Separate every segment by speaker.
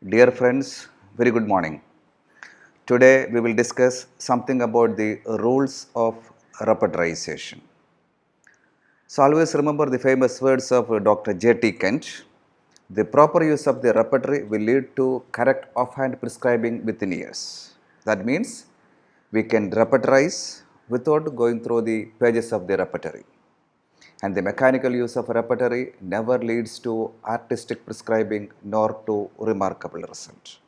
Speaker 1: Dear friends, very good morning. Today we will discuss something about the rules of repetition. So always remember the famous words of Dr. J.T. Kent. The proper use of the repertory will lead to correct offhand prescribing within years. That means we can repertorize without going through the pages of the repertory. And the mechanical use of repertory never leads to artistic prescribing nor to remarkable result.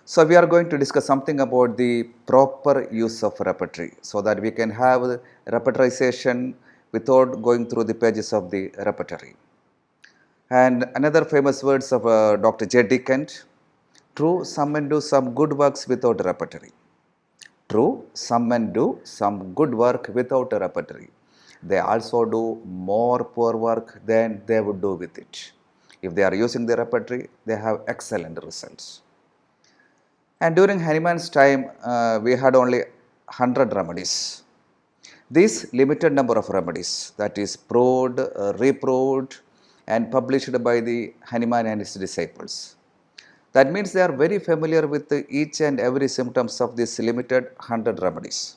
Speaker 1: So we are going to discuss something about the proper use of repertory so that we can have repertorization without going through the pages of the repertory. And another famous words of Dr. J.D. Kent, true, some men do some good works without repertory. True, some men do some good work without a repertory. They also do more poor work than they would do with it. If they are using the repertory, they have excellent results. And during Hanuman's time, we had only 100 remedies. This limited number of remedies, that is proved, reproved, and published by the Hanuman and his disciples. That means they are very familiar with each and every symptoms of this limited 100 remedies.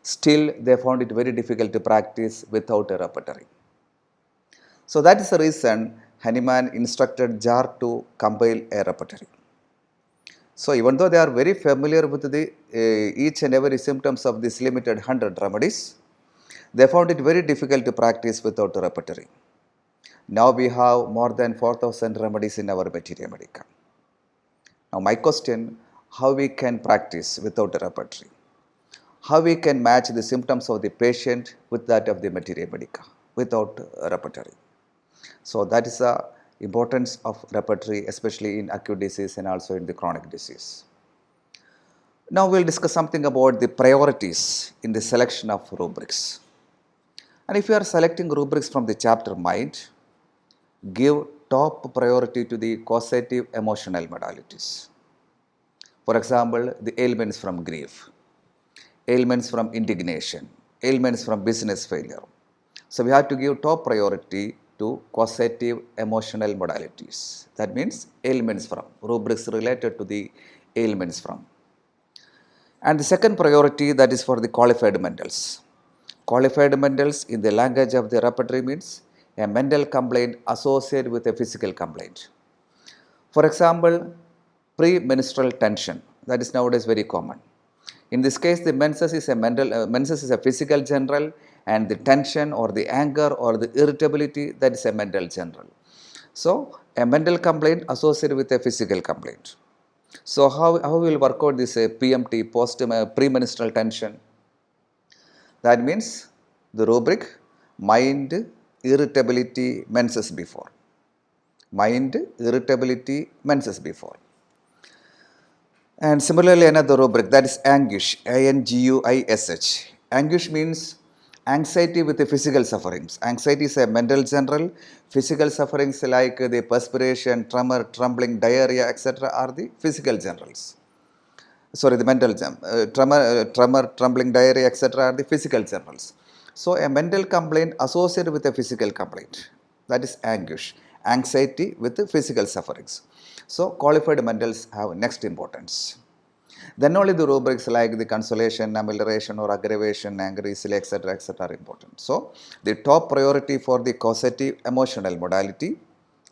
Speaker 1: Still, they found it very difficult to practice without a repertory. So that is the reason Hanuman instructed Jar to compile a repertory. So even though they are very familiar with the each and every symptoms of this limited 100 remedies, they found it very difficult to practice without a repertory. Now we have more than 4,000 remedies in our Materia Medica. Now my question, how we can practice without a repertory? How we can match the symptoms of the patient with that of the Materia Medica without a repertory? So that is the importance of repertory, especially in acute disease and also in the chronic disease. Now we will discuss something about the priorities in the selection of rubrics. And if you are selecting rubrics from the chapter Mind, give top priority to the causative emotional modalities. For example, the ailments from grief, ailments from indignation, ailments from business failure. So we have to give top priority to causative emotional modalities. That means ailments from, rubrics related to the ailments from. And the second priority, that is for the qualified mentals. Qualified mentals in the language of the repertory means a mental complaint associated with a physical complaint. For example, premenstrual tension, that is nowadays very common. In this case, the menses is a physical general, and the tension or the anger or the irritability, that is a mental general. So a mental complaint associated with a physical complaint. So how we will work out this PMT, premenstrual tension? That means the rubric mind, irritability, menses before. Mind, irritability, menses before. And similarly, another rubric, that is anguish, ANGUISH. Anguish means anxiety with the physical sufferings. Anxiety is a mental general. Physical sufferings like the perspiration, tremor, trembling, diarrhea, etc. are the physical generals. Sorry, the mental tremor, trembling, diarrhea, etc. are the physical generals. So a mental complaint associated with a physical complaint, that is anguish, anxiety with the physical sufferings. So qualified mentals have next importance. Then only the rubrics like the consolation, amelioration or aggravation, anger easily, etc. are important. So the top priority for the causative emotional modality,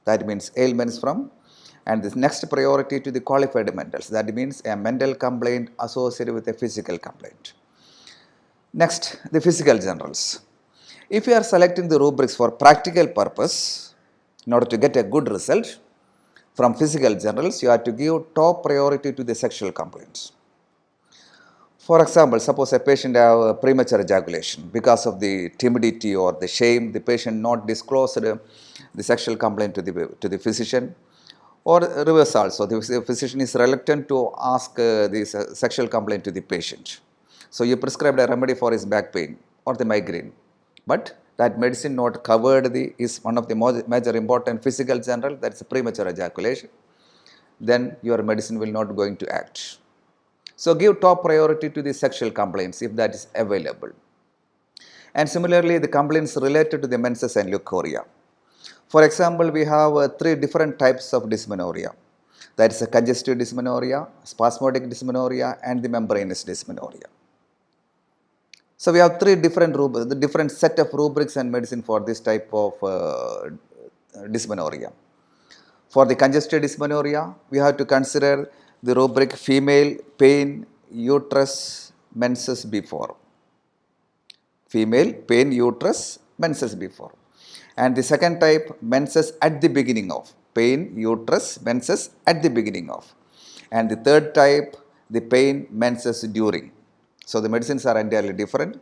Speaker 1: that means ailments from, and this next priority to the qualified mentals, that means a mental complaint associated with a physical complaint. Next, the physical generals. If you are selecting the rubrics for practical purpose, in order to get a good result from physical generals, you have to give top priority to the sexual complaints. For example, suppose a patient have a premature ejaculation because of the timidity or the shame, the patient not disclosed the sexual complaint to the physician, or reverse also, the physician is reluctant to ask the sexual complaint to the patient. So you prescribed a remedy for his back pain or the migraine, but that medicine not covered is one of the major important physical general, that is premature ejaculation. Then your medicine will not going to act. So give top priority to the sexual complaints if that is available. And similarly, the complaints related to the menses and leukorrhea. For example, we have three different types of dysmenorrhea. That is a congestive dysmenorrhea, spasmodic dysmenorrhea, and the membranous dysmenorrhea. So we have three the different set of rubrics and medicine for this type of dysmenorrhea. For the congestive dysmenorrhea, we have to consider the rubric female, pain, uterus, menses before. Female, pain, uterus, menses before. And the second type, menses at the beginning of. Pain, uterus, menses at the beginning of. And the third type, the pain, menses during. So the medicines are entirely different.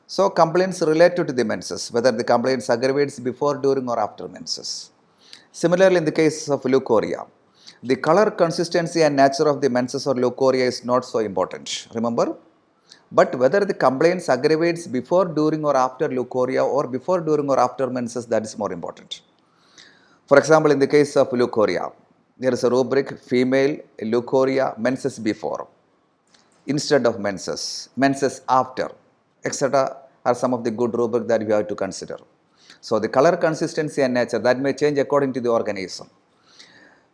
Speaker 1: So complaints related to the menses, whether the complaints aggravates before, during or after menses. Similarly, in the case of leukorrhea, the color, consistency and nature of the menses or leukorrhea is not so important. Remember? But whether the complaints aggravates before, during or after leukorrhea or before, during or after menses, that is more important. For example, in the case of leukorrhea, there is a rubric female, leukorrhea, menses before, instead of menses, menses after, etc. are some of the good rubric that we have to consider. So the color, consistency and nature, that may change according to the organism.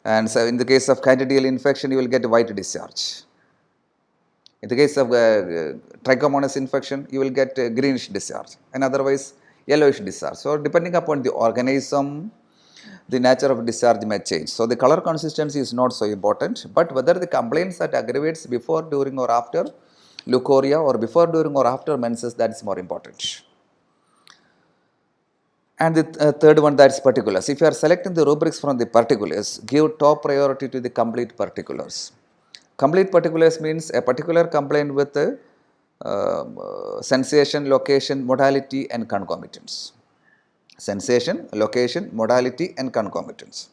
Speaker 1: And so in the case of candidal infection, you will get white discharge. In the case of trichomonas infection, you will get greenish discharge, and otherwise yellowish discharge. So depending upon the organism, the nature of discharge may change. So the color consistency is not so important, but whether the complaints that aggravates before, during or after leukorrhea or before, during or after menses, that is more important. And the third one, that is particulars. If you are selecting the rubrics from the particulars, give top priority to the complete particulars. Complete particulars means a particular complaint with sensation, location, modality and concomitants. Sensation, location, modality and concomitants.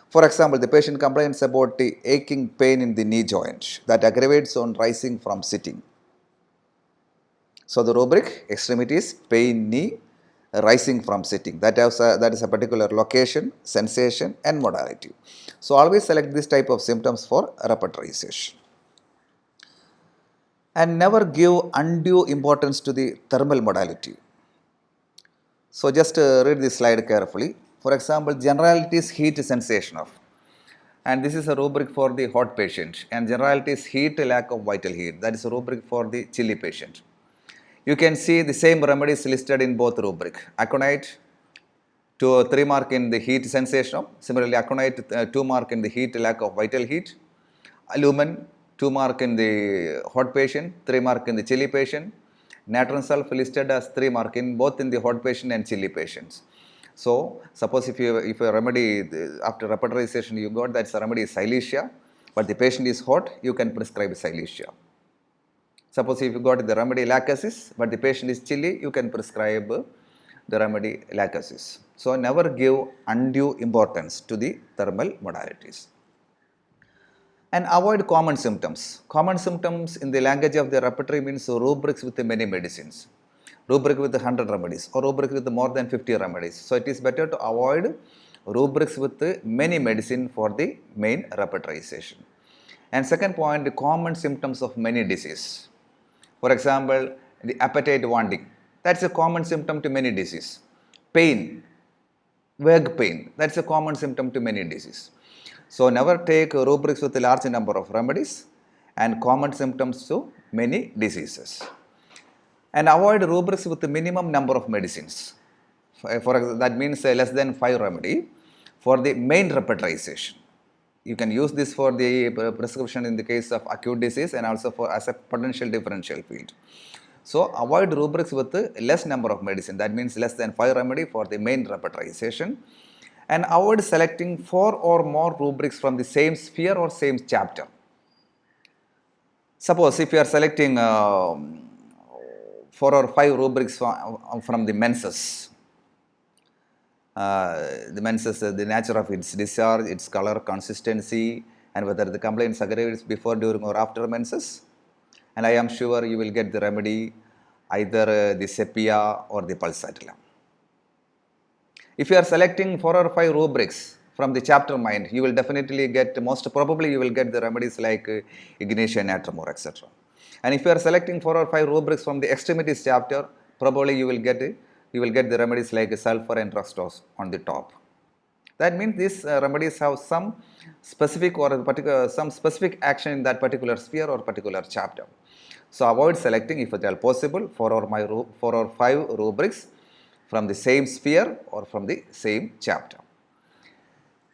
Speaker 1: For example, the patient complains about the aching pain in the knee joint that aggravates on rising from sitting. So the rubric, extremities, pain, knee, rising from sitting. That is a particular location, sensation and modality. So always select this type of symptoms for repetitorization. And never give undue importance to the thermal modality. So just read this slide carefully. For example, generality is heat sensation of. And this is a rubric for the hot patient. And generality is heat, lack of vital heat. That is a rubric for the chilly patient. You can see the same remedies listed in both rubric. Aconite, 3 mark in the heat sensation. Similarly, aconite, 2 mark in the heat, lack of vital heat. Alumen, 2 mark in the hot patient, 3 mark in the chilly patient. Natron sulf listed as 3 mark in both in the hot patient and chilly patients. So, suppose if a remedy after repetitorization you got that's a remedy is Silesia, but the patient is hot, you can prescribe Silesia. Suppose if you got the remedy lacasis, but the patient is chilly, you can prescribe the remedy lacasis. So never give undue importance to the thermal modalities. And avoid common symptoms. Common symptoms in the language of the repertory means rubrics with many medicines. Rubric with 100 remedies or rubric with more than 50 remedies. So it is better to avoid rubrics with many medicine for the main repetitorization. And second point, the common symptoms of many disease. For example, the appetite wanting. That's a common symptom to many disease. Pain, vague pain. That's a common symptom to many disease. So never take rubrics with a large number of remedies and common symptoms to many diseases. And avoid rubrics with the minimum number of medicines. That means less than 5 remedy for the main repetitorization. You can use this for the prescription in the case of acute disease and also for as a potential differential field. So avoid rubrics with less number of medicine. That means less than 5 remedy for the main repetitorization. And avoid selecting 4 or more rubrics from the same sphere or same chapter. Suppose if you are selecting 4 or 5 rubrics from the menses, the nature of its discharge, its color, consistency, and whether the complaints aggravates before, during, or after menses. And I am sure you will get the remedy either the sepia or the pulsatilla. If you are selecting 4 or 5 rubrics from the chapter mind, you will definitely get, most probably you will get the remedies like ignition, natrum, etc. And if you are selecting 4 or 5 rubrics from the extremities chapter, probably you will get the remedies like sulfur and rustose on the top. That means these remedies have some specific or a particular some specific action in that particular sphere or particular chapter. So avoid selecting, if at all possible, 4 or 5 rubrics from the same sphere or from the same chapter.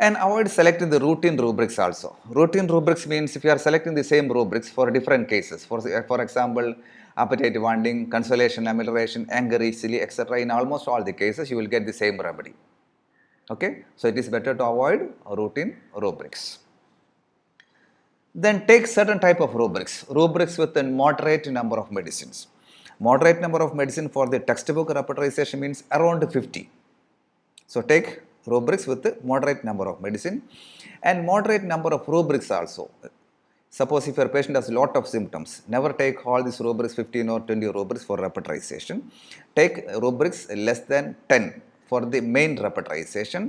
Speaker 1: And avoid selecting the routine rubrics also. Routine rubrics means if you are selecting the same rubrics for different cases, for example, appetite wanting, consolation, amelioration, anger easily, etc. In almost all the cases, you will get the same remedy. Okay, so it is better to avoid routine rubrics. Then take certain type of rubrics with a moderate number of medicines. Moderate number of medicine for the textbook repetition means around 50. So take rubrics with a moderate number of medicine and moderate number of rubrics also. Suppose if your patient has a lot of symptoms, never take all these rubrics, 15 or 20 rubrics for repetition. Take rubrics less than 10 for the main repetition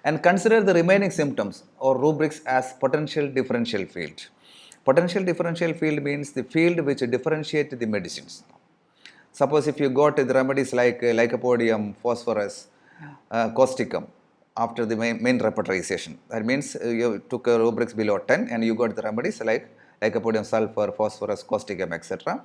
Speaker 1: and consider the remaining symptoms or rubrics as potential differential field. Potential differential field means the field which differentiates the medicines. Suppose if you got the remedies like lycopodium, phosphorus, causticum after the main repetition, that means you took rubrics below 10 and you got the remedies like lycopodium, sulfur, phosphorus, causticum, etc.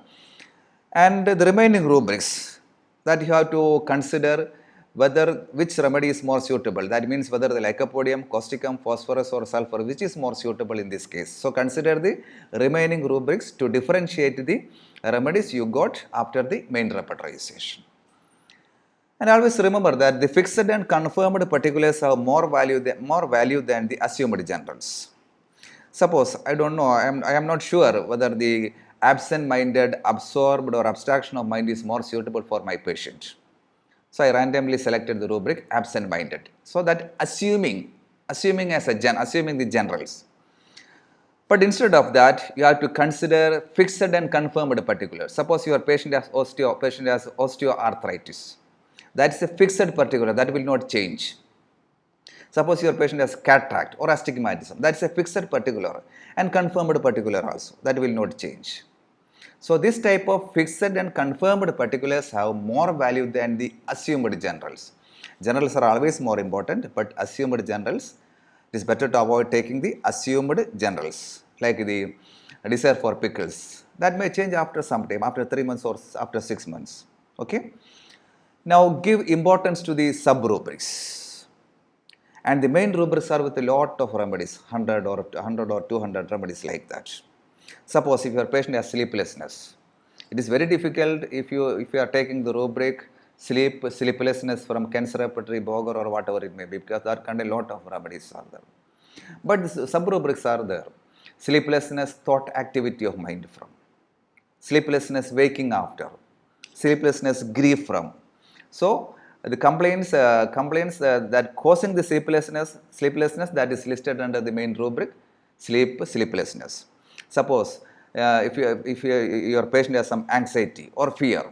Speaker 1: And the remaining rubrics that you have to consider whether which remedy is more suitable. That means whether the lycopodium, causticum, phosphorus or sulfur, which is more suitable in this case. So consider the remaining rubrics to differentiate the remedies you got after the main repetition. And always remember that the fixed and confirmed particulars have more value than the assumed generals. Suppose, I don't know, I am not sure whether the absent-minded, absorbed or abstraction of mind is more suitable for my patient. So I randomly selected the rubric absent-minded. So that assuming the generals. But instead of that, you have to consider fixed and confirmed particulars. Suppose your patient has osteoarthritis. That is a fixed particular that will not change. Suppose your patient has cataract or astigmatism. That is a fixed particular and confirmed particular also. That will not change. So this type of fixed and confirmed particulars have more value than the assumed generals. Generals are always more important, but assumed generals, it is better to avoid taking the assumed generals, like the desire for pickles. That may change after some time, after 3 months or after 6 months. Okay. Now give importance to the sub-rubrics. And the main rubrics are with a lot of remedies, 100 or 200 remedies like that. Suppose if your patient has sleeplessness, it is very difficult if you are taking the rubric sleeplessness from cancer, repetitory, Boger or whatever it may be, because that kind of lot of remedies are there. But the sub-rubrics are there. Sleeplessness, thought activity of mind from. Sleeplessness, waking after. Sleeplessness, grief from. So the complaints that causing the sleeplessness that is listed under the main rubric, sleeplessness. Suppose if your patient has some anxiety or fear,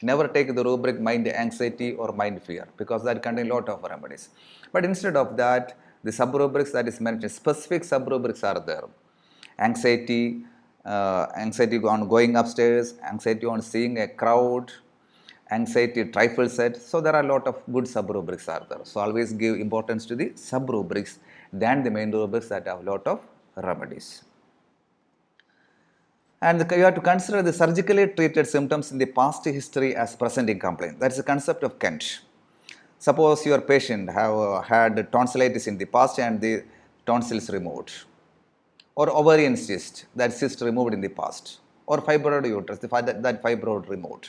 Speaker 1: never take the rubric mind anxiety or mind fear, because that contains a lot of remedies. But instead of that, the sub-rubrics that is mentioned, specific sub-rubrics are there. Anxiety, anxiety on going upstairs, anxiety on seeing a crowd, anxiety trifle set. So there are a lot of good sub-rubrics are there. So always give importance to the sub-rubrics than the main rubrics that have a lot of remedies. And you have to consider the surgically treated symptoms in the past history as presenting complaint. That is the concept of Kent. Suppose your patient have had tonsillitis in the past and the tonsils removed, or ovarian cyst, that cyst removed in the past, or fibroid uterus, that fibroid removed.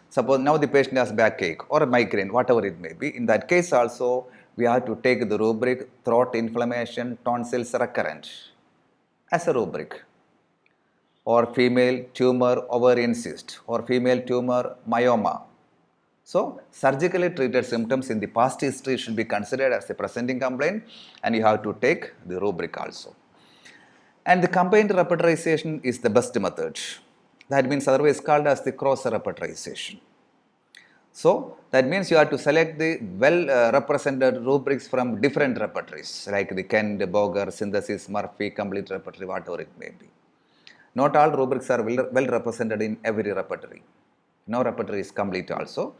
Speaker 1: Suppose now the patient has backache or a migraine, whatever it may be. In that case also, we have to take the rubric throat inflammation, tonsils recurrent as a rubric, or female tumor ovarian cyst, or female tumor myoma. So surgically treated symptoms in the past history should be considered as a presenting complaint, and you have to take the rubric also. And the combined repetition is the best method. That means otherwise called as the cross repetition. So that means you have to select the well represented rubrics from different repertories, like the Kent, Boger, synthesis, Murphy, complete repertory, whatever it may be. Not all rubrics are well represented in every repertory. No repertory is complete also.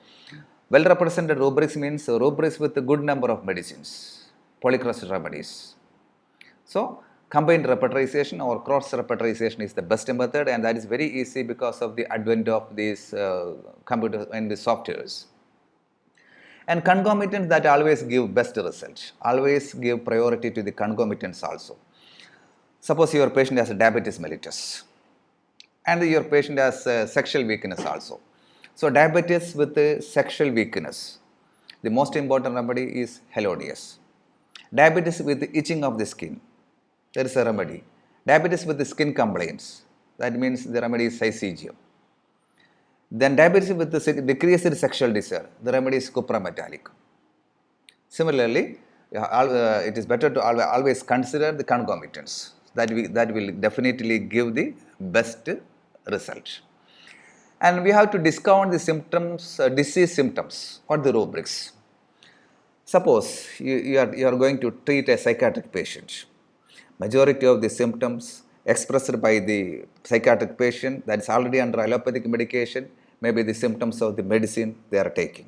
Speaker 1: Well represented rubrics means rubrics with a good number of medicines. polycrust remedies. So combined repertorization or cross repertorization is the best method, and that is very easy because of the advent of these computer and the softwares. And concomitants that always give best result, always give priority to the concomitants also. Suppose your patient has diabetes mellitus and your patient has sexual weakness also. So diabetes with sexual weakness, the most important remedy is Helodius. Diabetes with itching of the skin, there is a remedy. Diabetes with the skin complaints, that means the remedy is Syzygium. Then diabetes with the decreased sexual desire, the remedy is Cupra metallicum. Similarly, it is better to always consider the concomitants. That will definitely give the best result. And we have to discount the symptoms, disease symptoms or the rubrics. Suppose you are going to treat a psychiatric patient. Majority of the symptoms expressed by the psychiatric patient that is already under allopathic medication may be the symptoms of the medicine they are taking.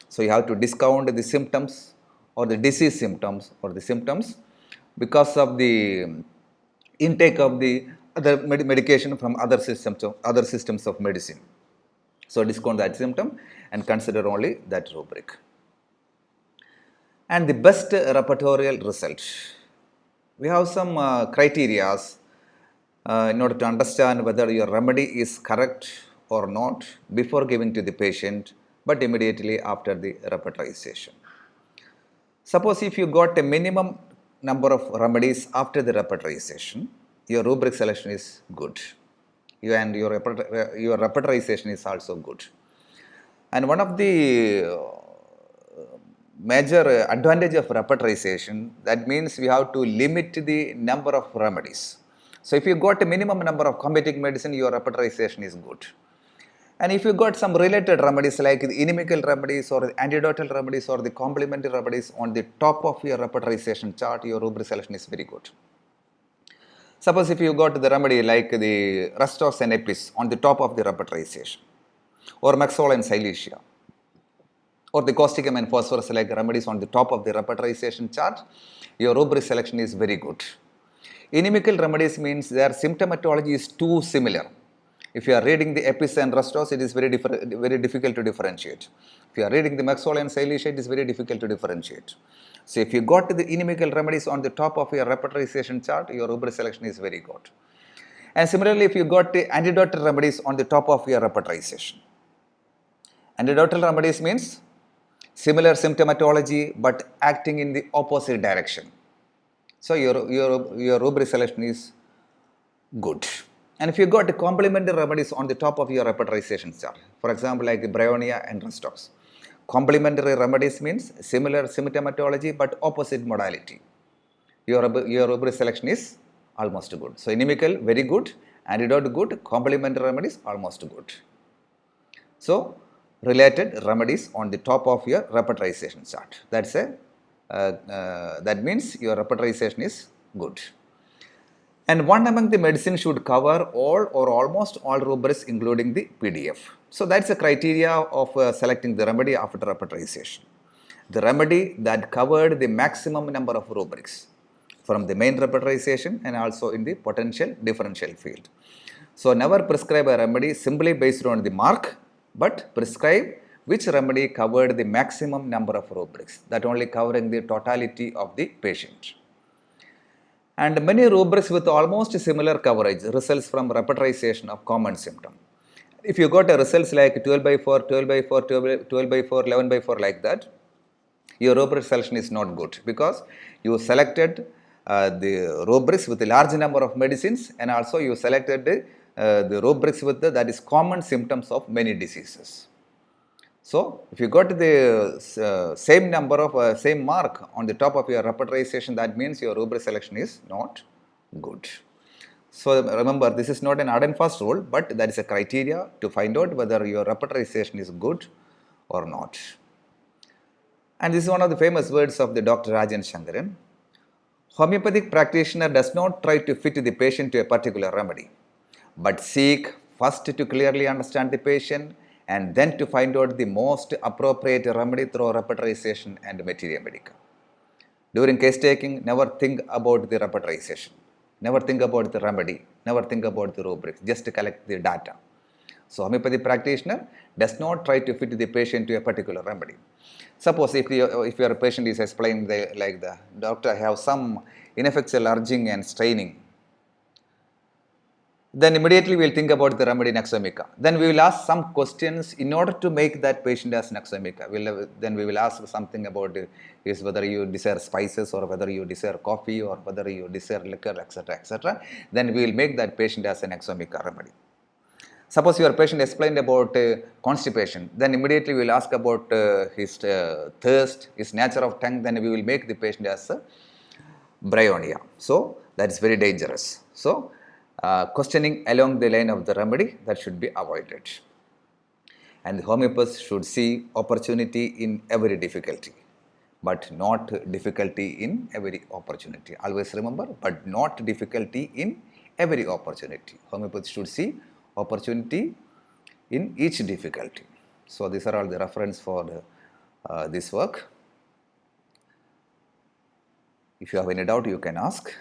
Speaker 1: So you have to discount the symptoms or the disease symptoms or the symptoms because of the intake of the other medication from other systems of medicine. So discount that symptom and consider only that rubric. And the best repertorial result. We have some criteria in order to understand whether your remedy is correct or not before giving to the patient, but immediately after the repertorization. Suppose if you got a minimum number of remedies after the repertorization, your rubric selection is good. And your repertorization is also good. And one of the major advantage of repertorization, that means we have to limit the number of remedies. So if you got a minimum number of combating medicine, your repertorization is good. And if you got some related remedies like the inimical remedies or the antidotal remedies or the complementary remedies on the top of your repertorization chart, your rubric selection is very good. Suppose if you got the remedy like the Rustox and Epis on the top of the repertorization, or Maxol and Silesia, or the causticum and phosphorus like remedies on the top of the repertorization chart, your rubric selection is very good. Inimical remedies means their symptomatology is too similar. If you are reading the Epis and Rustox, it is very difficult to differentiate. If you are reading the Maxol and Silesia, it is very difficult to differentiate. So if you got the inimical remedies on the top of your repertorization chart, your rubric selection is very good. And similarly, if you got the antidotal remedies on the top of your repertorization. Antidotal remedies means similar symptomatology but acting in the opposite direction. So your rubric selection is good. And if you got the complementary remedies on the top of your repertorization chart, for example like Bryonia and Rustox. Complementary remedies means similar symptomatology but opposite modality. Your rubric selection is almost good. So inimical very good, antidote good, complementary remedies almost good. So related remedies on the top of your repertorization chart. That means your repertorization is good. And one among the medicine should cover all or almost all rubrics including the PDF. So that's the criteria of selecting the remedy after repertorization. The remedy that covered the maximum number of rubrics from the main repertorization and also in the potential differential field. So never prescribe a remedy simply based on the mark, but prescribe which remedy covered the maximum number of rubrics, that only covering the totality of the patient. And many rubrics with almost similar coverage results from repertorization of common symptom. If you got a results like 12 by 4, 12 by 4, 12 by 4, 11 by 4 like that, your rubric selection is not good because you selected the rubrics with a large number of medicines and also you selected the rubrics with that is common symptoms of many diseases. So, if you got the same number of same mark on the top of your repertorization, that means your rubric selection is not good. So, remember this is not an hard and fast rule, but that is a criteria to find out whether your repertorization is good or not. And this is one of the famous words of the Dr. Rajan Shankaran. Homeopathic practitioner does not try to fit the patient to a particular remedy, but seek first to clearly understand the patient and then to find out the most appropriate remedy through repertorization and materia medica. During case taking, never think about the repertorization. Never think about the remedy. Never think about the rubrics. Just collect the data. So, homeopathy practitioner does not try to fit the patient to a particular remedy. Suppose if your patient is explaining like the doctor have some ineffectual urging and straining, then immediately we will think about the remedy Nexomica. Then we will ask some questions in order to make that patient as Nexomica. Then we will ask something about is whether you desire spices or whether you desire coffee or whether you desire liquor, etc., etc. Then we will make that patient as an Nexomica remedy. Suppose your patient explained about constipation, then immediately we will ask about his thirst, his nature of tongue, then we will make the patient as bryonia. So, that is very dangerous. So, questioning along the line of the remedy, that should be avoided. And the homeopath should see opportunity in every difficulty, but not difficulty in every opportunity. Always remember, but not difficulty in every opportunity. Homeopath should see opportunity in each difficulty. So, these are all the reference for this work. If you have any doubt, you can ask.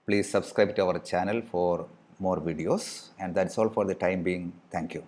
Speaker 1: Please subscribe to our channel for more videos, and that's all for the time being. Thank you.